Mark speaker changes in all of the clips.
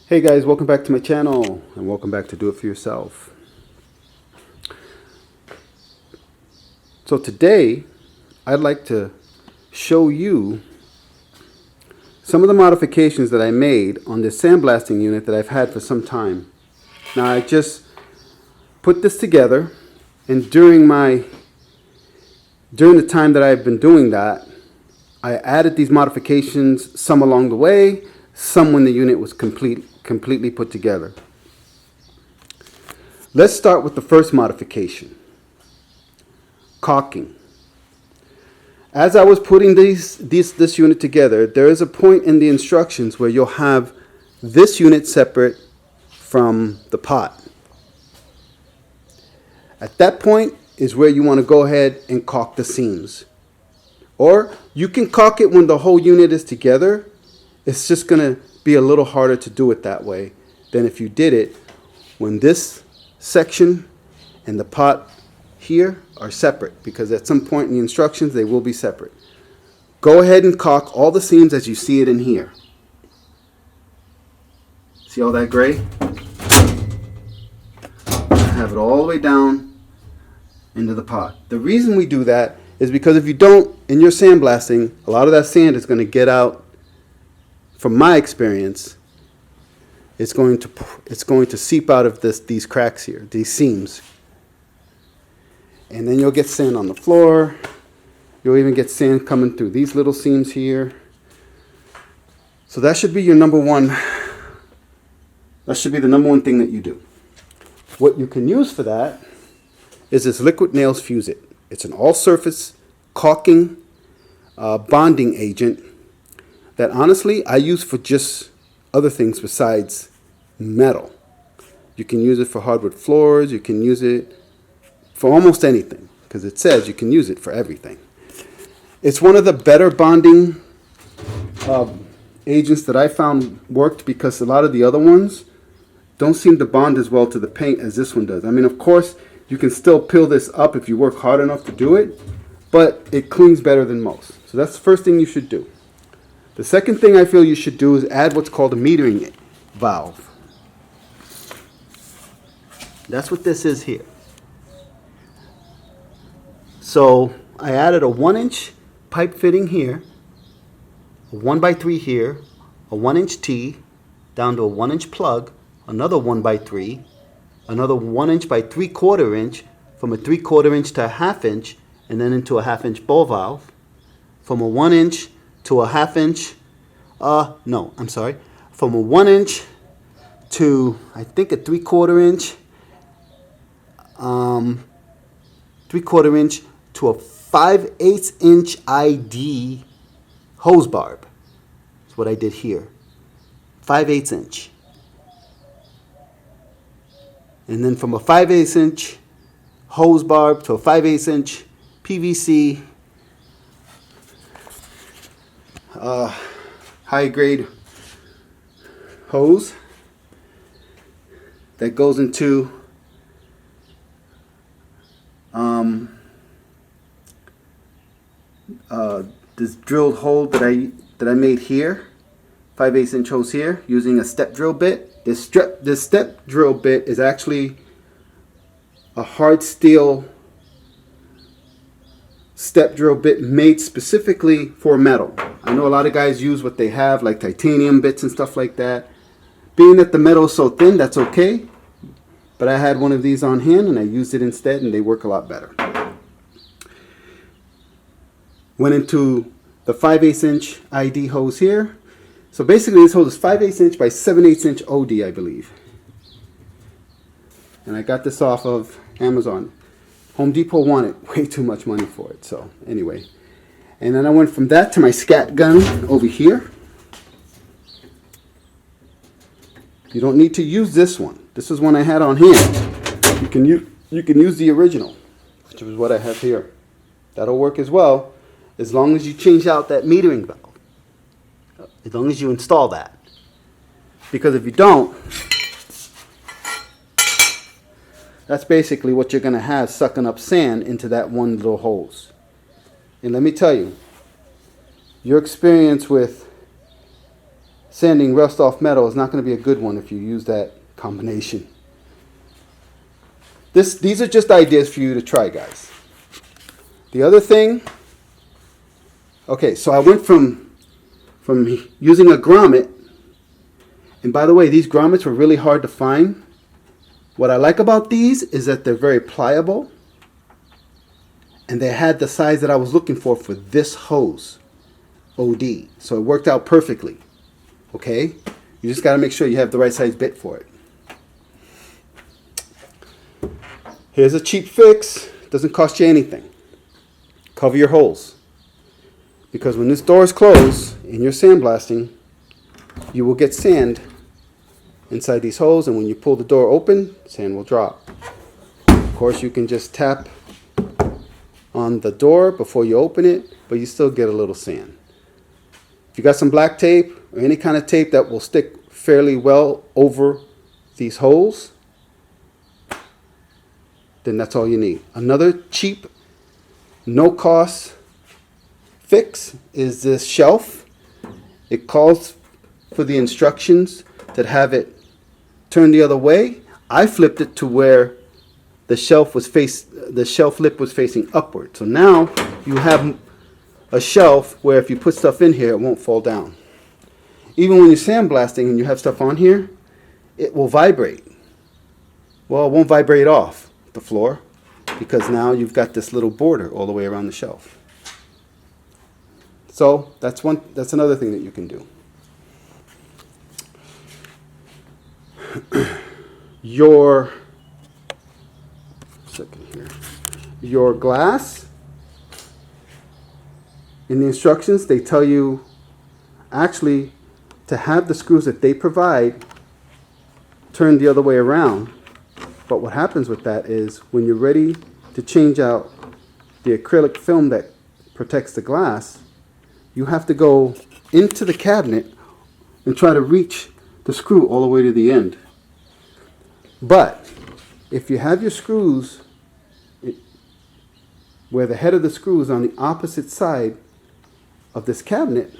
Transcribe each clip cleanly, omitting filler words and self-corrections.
Speaker 1: Hey guys, welcome back to my channel and welcome back to Do It For Yourself. So today I'd like to show you some of the modifications that I made on this sandblasting unit that I've had for some time. Now I just put this together, and during the time that I've been doing that, I added these modifications, some along the way, some when the unit was completely put together. Let's start with the first modification, caulking. As I was putting this unit together, there is a point in the instructions where you'll have this unit separate from the pot. At that point is where you want to go ahead and caulk the seams. Or you can caulk it when the whole unit is together. It's just going to be a little harder to do it that way than if you did it when this section and the pot here are separate, because at some point in the instructions they will be separate. Go ahead and caulk all the seams as you see it in here. See all that gray? Have it all the way down into the pot. The reason we do that is because if you don't, in your sandblasting, a lot of that sand is going to get out. From my experience, it's going to seep out of these cracks here, these seams. And then you'll get sand on the floor. You'll even get sand coming through these little seams here. So that should be your number one. That should be the number one thing that you do. What you can use for that is this Liquid Nails Fuse It. It's an all-surface caulking bonding agent that honestly I use for just other things besides metal. You can use it for hardwood floors. You can use it for almost anything, because it says you can use it for everything. It's one of the better bonding agents that I found worked, because a lot of the other ones don't seem to bond as well to the paint as this one does. I mean, of course, you can still peel this up if you work hard enough to do it, but it cleans better than most. So that's the first thing you should do. The second thing I feel you should do is add what's called a metering valve. That's what this is here. So I added a 1-inch pipe fitting here, a 1x3 here, a 1-inch T down to a 1-inch plug, another 1x3, another 1-inch by 3/4 inch, from a 3/4 inch to a 1/2 inch, and then into a 1/2 inch ball valve, from a 1-inch to a 1/2 inch, from a 1-inch to, I think, a 3/4 inch, 3/4 inch to a 5/8 inch ID hose barb. That's what I did here, 5/8 inch. And then from a 5/8 inch hose barb to a 5/8 inch PVC high grade hose that goes into this drilled hole that I made here, 5/8 inch hose here, using a step drill bit. This step drill bit is actually a hard steel step drill bit made specifically for metal. I know a lot of guys use what they have, like titanium bits and stuff like that. Being that the metal is so thin, that's okay. But I had one of these on hand and I used it instead, and they work a lot better. Went into the 5/8 inch ID hose here. So basically this hose is 5/8 inch by 7/8 inch OD, I believe. And I got this off of Amazon. Home Depot wanted way too much money for it, so anyway. And then I went from that to my scat gun over here. You don't need to use this one. This is one I had on hand. You can use the original, which is what I have here. That'll work as well, as long as you change out that metering valve. As long as you install that. Because if you don't, that's basically what you're going to have sucking up sand into that one little hose. And let me tell you, your experience with sanding rust off metal is not going to be a good one if you use that combination. These are just ideas for you to try, guys. The other thing, okay, so I went from using a grommet, and by the way, these grommets were really hard to find. What I like about these is that they're very pliable, and they had the size that I was looking for this hose, OD. So it worked out perfectly, okay? You just got to make sure you have the right size bit for it. Here's a cheap fix. Doesn't cost you anything. Cover your holes. Because when this door is closed and you're sandblasting, you will get sand inside these holes, and when you pull the door open, sand will drop. Of course, you can just tap on the door before you open it, but you still get a little sand. If you got some black tape or any kind of tape that will stick fairly well over these holes, then that's all you need. Another cheap, no cost fix is this shelf. It calls for the instructions that have it turned the other way. I flipped it to where the shelf lip was facing upward. So now you have a shelf where if you put stuff in here, it won't fall down. Even when you're sandblasting and you have stuff on here, it will vibrate. Well, it won't vibrate off the floor because now you've got this little border all the way around the shelf. So that's another thing that you can do. Your glass, in the instructions they tell you actually to have the screws that they provide turned the other way around. But what happens with that is when you're ready to change out the acrylic film that protects the glass, you have to go into the cabinet and try to reach the screw all the way to the end. But if you have your screws where the head of the screw is on the opposite side of this cabinet,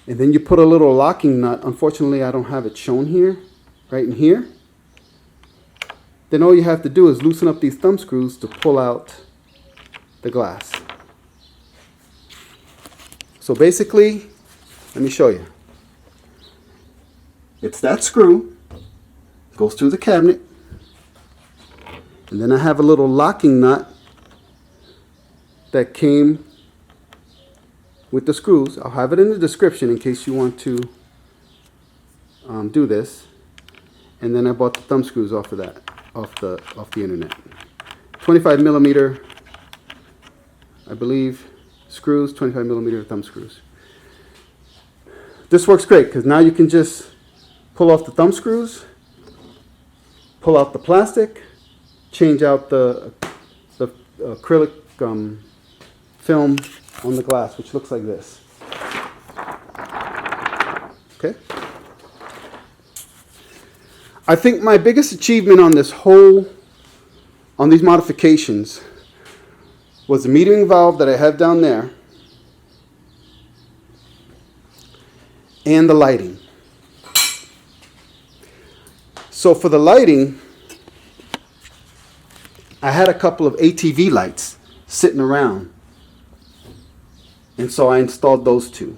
Speaker 1: and then you put a little locking nut, unfortunately I don't have it shown here, right in here, then all you have to do is loosen up these thumb screws to pull out the glass. So basically, let me show you. It's that screw, goes through the cabinet, and then I have a little locking nut that came with the screws. I'll have it in the description in case you want to do this. And then I bought the thumb screws off of that. Off the internet. 25 millimeter, I believe, screws, 25 millimeter thumb screws. This works great because now you can just pull off the thumb screws, pull out the plastic, change out the acrylic film on the glass, which looks like this. Okay. I think my biggest achievement on these modifications was the metering valve that I have down there and the lighting. So for the lighting, I had a couple of ATV lights sitting around, and so I installed those two.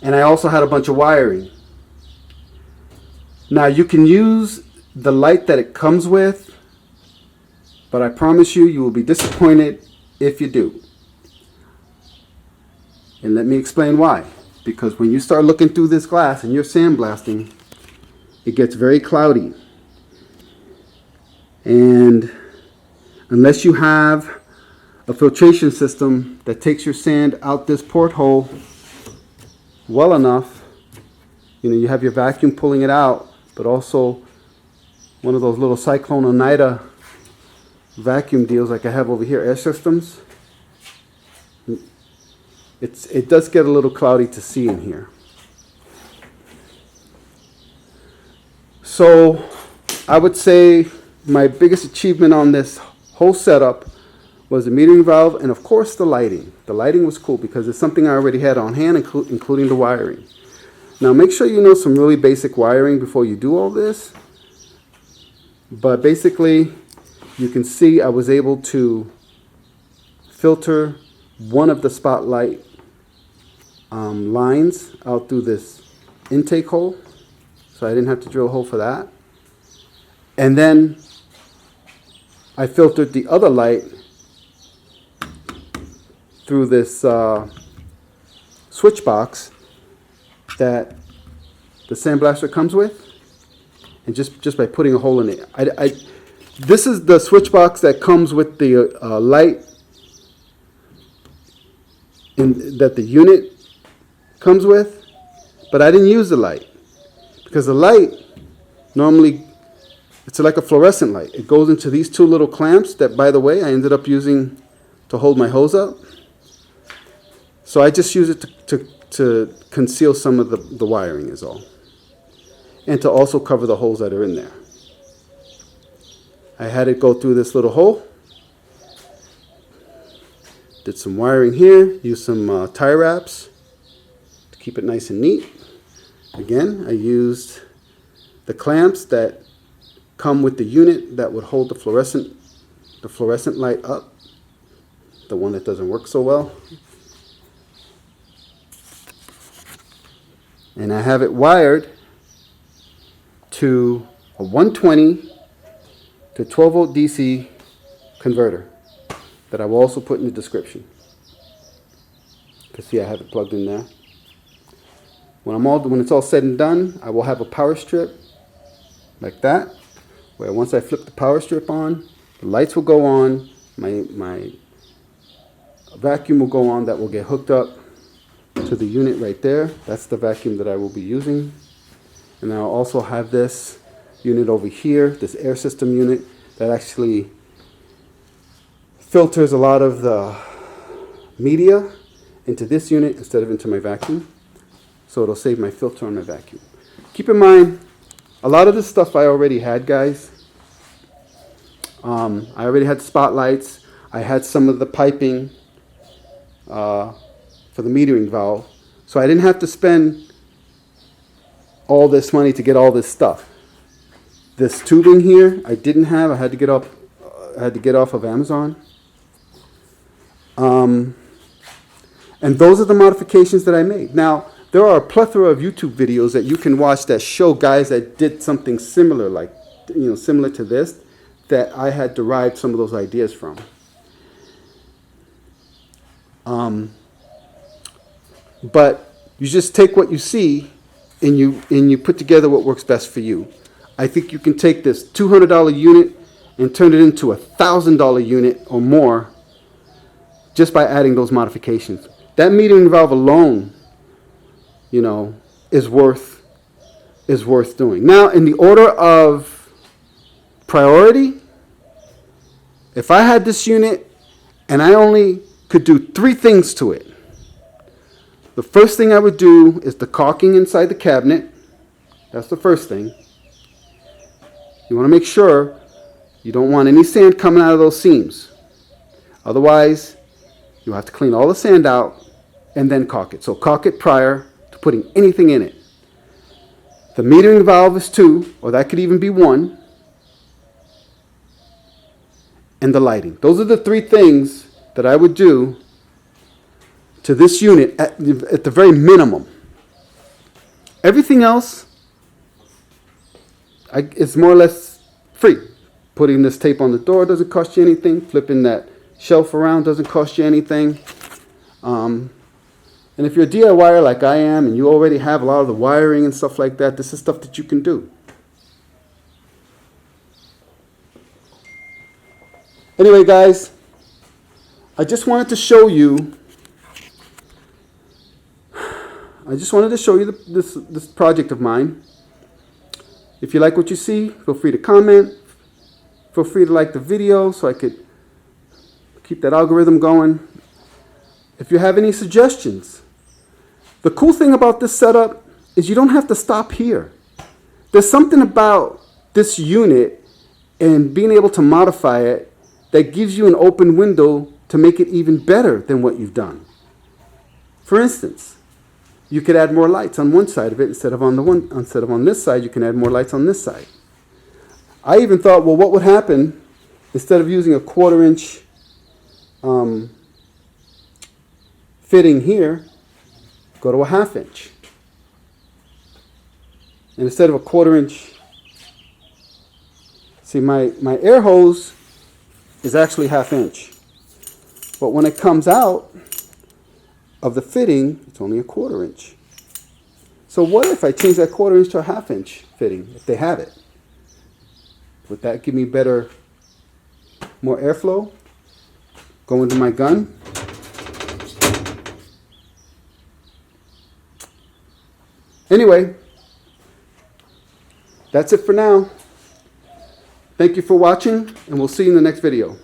Speaker 1: And I also had a bunch of wiring. Now you can use the light that it comes with, but I promise you, you will be disappointed if you do. And let me explain why. Because when you start looking through this glass and you're sandblasting, it gets very cloudy. And unless you have a filtration system that takes your sand out this porthole well enough, you have your vacuum pulling it out, but also one of those little Cyclone Oneida vacuum deals like I have over here, Air Systems. It does get a little cloudy to see in here. So I would say my biggest achievement on this whole setup was the metering valve, and of course the lighting. The lighting was cool because it's something I already had on hand, including the wiring. Now make sure you know some really basic wiring before you do all this. But basically, you can see I was able to filter one of the spotlight lines out through this intake hole. So I didn't have to drill a hole for that. And then I filtered the other light through this switch box that the sandblaster comes with, and just by putting a hole in it. This is the switch box that comes with the light that the unit comes with, but I didn't use the light because the light normally, it's like a fluorescent light. It goes into these two little clamps that, by the way, I ended up using to hold my hose up. So I just use it to conceal some of the wiring is all. And to also cover the holes that are in there. I had it go through this little hole. Did some wiring here. Used some tie wraps to keep it nice and neat. Again, I used the clamps that come with the unit that would hold the fluorescent light up. The one that doesn't work so well. And I have it wired to a 120 to 12 volt DC converter that I will also put in the description. You can see I have it plugged in there. When it's all said and done, I will have a power strip like that, where once I flip the power strip on, the lights will go on, my vacuum will go on that will get hooked up to the unit right there. That's the vacuum that I will be using. And I'll also have this unit over here, this air system unit that actually filters a lot of the media into this unit instead of into my vacuum. So it'll save my filter on my vacuum. Keep in mind, a lot of this stuff I already had, guys. I already had the spotlights. I had some of the piping for the metering valve. So I didn't have to spend all this money to get all this stuff. This tubing here, I didn't have. I had to get off of Amazon. And those are the modifications that I made. Now, there are a plethora of YouTube videos that you can watch that show guys that did something similar, like, similar to this, that I had derived some of those ideas from. But you just take what you see and you put together what works best for you. I think you can take this $200 unit and turn it into a $1,000 unit or more just by adding those modifications. That metering valve alone, is worth doing. Now, in the order of priority, if I had this unit and I only could do 3 things to it, the first thing I would do is the caulking inside the cabinet. That's the first thing. You want to make sure you don't want any sand coming out of those seams. Otherwise, you have to clean all the sand out and then caulk it. So caulk it prior to putting anything in it. The metering valve is 2, or that could even be 1. And the lighting. Those are the 3 things that I would do to this unit at the very minimum. Everything else is more or less free. Putting this tape on the door doesn't cost you anything. Flipping that shelf around doesn't cost you anything. And if you're a DIYer like I am and you already have a lot of the wiring and stuff like that, this is stuff that you can do. Anyway, guys, I just wanted to show you this project of mine. If you like what you see, feel free to comment. Feel free to like the video so I could keep that algorithm going. If you have any suggestions, the cool thing about this setup is you don't have to stop here. There's something about this unit and being able to modify it that gives you an open window to make it even better than what you've done. For instance, you could add more lights on one side of it instead of on this side. You can add more lights on this side. I even thought, well, what would happen instead of using a 1/4 inch fitting here, go to a 1/2 inch. And instead of a 1/4 inch, see my air hose is actually 1/2 inch. But when it comes out of the fitting, it's only a 1/4 inch. So what if I change that 1/4 inch to a 1/2 inch fitting, if they have it? Would that give me more airflow? Go into my gun? Anyway, that's it for now. Thank you for watching, and we'll see you in the next video.